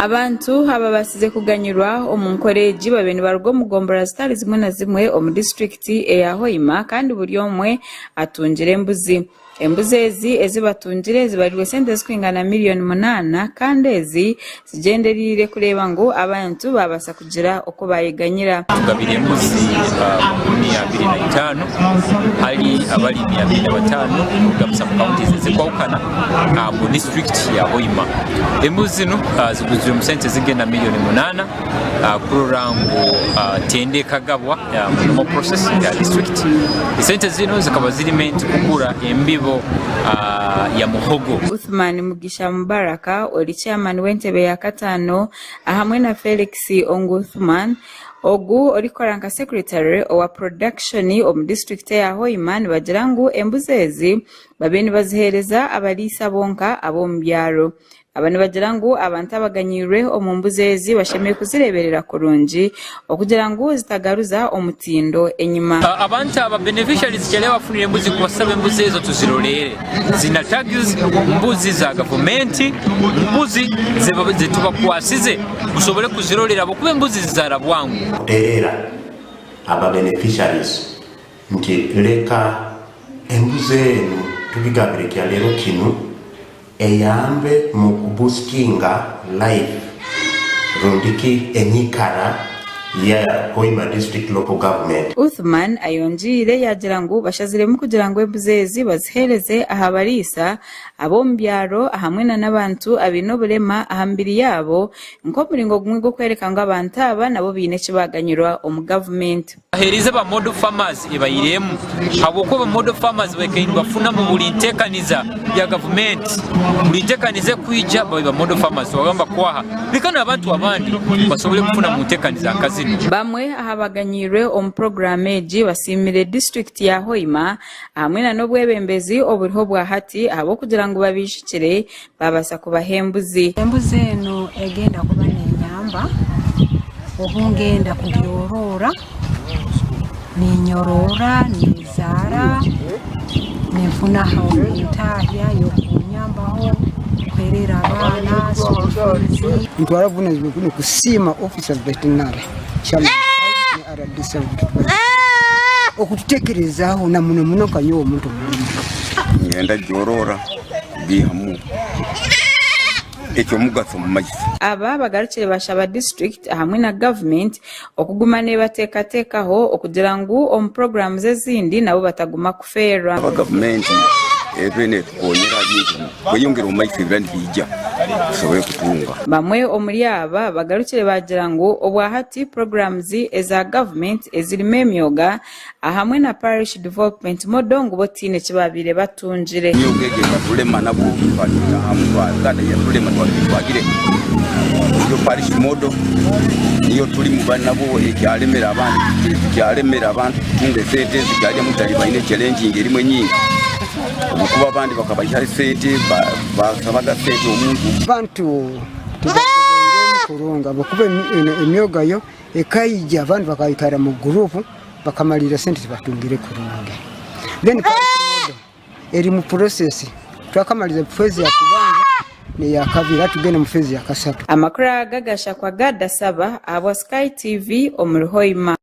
Abantu aba basize kuganyirwa omunkoreji babeni barugo mugombora zitari zimwe na zimwe omu district eya Hoima kandi buri omwe atungire embuzi. Embuzi ezi batungire zibarirwe sente zikwingana miliyoni 8 kandi ezi zigenderire kureba ngo abantu babasa kugira uko bayiganyira. Tugabire embuzi 205 hari abali 205 ugabusa mu counties zikwawukana mu district ya Hoima. Embuzi no ziguzwe mu sente zigenda miliyoni 8 kururango tende kagabwa mu process ya district. Sente zino zikaba ziri meant kugura embibo ya muhogo. Uthman Mugisha Mubaraka oli chairman w'entebe ya katano ahamwe na Felix Onguthman ogu olikoranga secretary owa production omu district ya Hoima bagira ngu embuzi ezi babeni bazihereza abalisa bonka abomu byaro. Abantu bagira ngu abantu abaganyirwe omu mbuzi ezi bashemeye kuzireberera kurungi okugira ngu zitagaruza omutindo enyuma. Abantu aba beneficiaries kyale bafunire embuzi kubasaba embuzi ezo tuzirolere. Zina tags mbuzi za government, mbuzi zetubakwasize kusobole kuzirolera bokuba embuzi zizara bwangu. Era aba beneficiaries nti leka embuzi eno tubigabire kyalero kino eyambe mu kuboostinga life rundiki enyikara ya Hoima district local government. Uthman ayonjire yagira ngu bashaziremu kugira ngo embuzi ezi bazihereze ahabarisa abomu byaro ahamwe n'abantu abinobulema ahambiri yabo nko muringo gumwe go kwereka ngo abantu aba nabo bine kibaganyirwa omu government. Herize ba model farmers ebayiremu haboko ba model farmers bekayindwa funa mu bulintekaniza ya government bulintekanize kuija ba model farmers bagamba kwaha bikana abantu abandi basobole kufuna mu ntekaniza akazi. Bamwe ahabaganyirwe omu program eji basimire district ya Hoima hamwe na n'obwebembezi oburiho bwa hati abo kugira ngo babishikire babasa kubahembuzi. Embuzi eno egenda kuba nenyamba obungenda kuyorora ninyorora nizara nefuna hawo entahya yokunyambaho kwerera abana sofuzi ntwara vune zibikuno kusima officer veterinary chama ara disabled okutekerezaho na muno kanyo omuntu ngenda jorora bihamu ekyo mugaso mu majisi. Aba bagarukire bashaba district hamwe na government okuguma ne batekatekaho okugira ngu omu programs ezindi nabo bataguma kufera. Aba government ebene konyera byinshi kweyongera mu majisi brand bijja soboye kutunga. Bamwe omuri aba bagarukire bagira ngu obwahati programs eza government ezirime emyoga ahamwe na parish development model ngo botine kibabire batunjire. Nyogege batulema nabo batira hamwa gada ya tulema twagire iyo parish model niyo tuli mu bana bo ekyalemera abantu tunge sente zikajya mutali bayine challenge ngirimo nyingi kuba abandi bakabajya sente basabaga sente omuntu bantu kurunga bakuba emyoga yo ekayija abantu bakayikara mu group bakamalira sente batungire kurunga then eri mu process twakamaliza phase ya kubanga ne ya kabira tugenda mu phase ya kasatu. Amakuru gagasha kwa gada saba abo Sky TV omu Hoima.